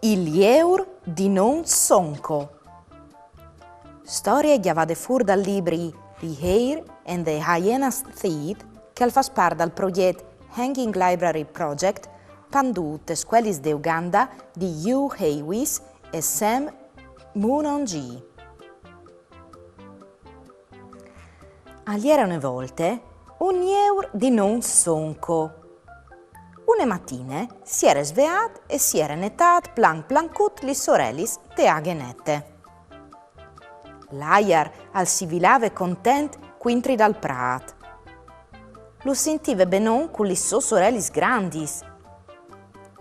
Il lieur di non sonco. Storia che vade fuori dal libri The Hare and the Hyena's Teeth, che fa parte dal progetto Hanging Library Project, pandute scuolis de Uganda di Hugh Haywis e Sam Munongi. Aliera una volte un lieur di non sonco. Une mattine si era sveat e si era netat plancut li sorellis te aghenette. L'aiar al si vilave content quintri dal prat. Lo sentive benon con li so sorellis grandis.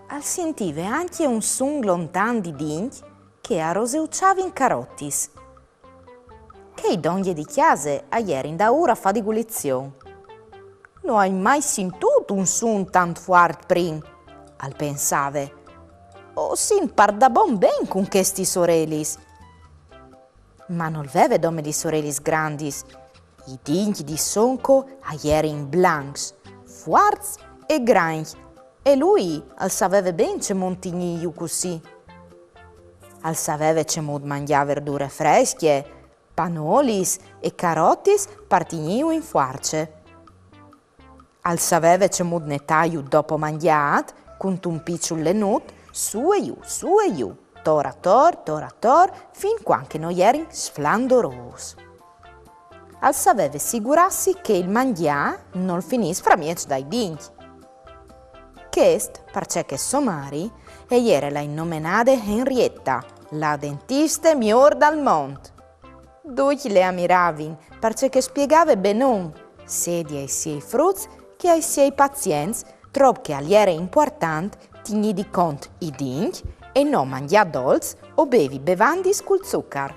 Al sentive anche un sun lontan di dinch che arroseucciava in carottis. Che i donne di chiase aierin da ora fa di gulizione. Non hai mai sentito un sun tant fuart prin, al pensave. O sin parda bon ben con questi sorellis. Ma non veve dome di sorellis grandis. I dinchi di sonco aierin blancs, fuarts e granch, e lui al saveve ben ce montigniu così. Al saveve ce mod mangia verdure fresche, panolis e carottis partigniu in fuarce. Al saveve ce mod netaiu dopo mangiat, con un picciulle nut, su e giù, tora tor, fin quanche non erin sflandoros. Al saveve sigurassi che il mangià non finis fra miec dai dinchi. Chest, parce che somari, e era la innomenade Henrietta, la dentiste miglior dal mont. Duci le ammiravin, parce che spiegave benon, sia ai siei fruts che ai siei pazienz, trop che agli era important tigni di cont i dinch e non mangia dolz o bevi bevandis col zuccar.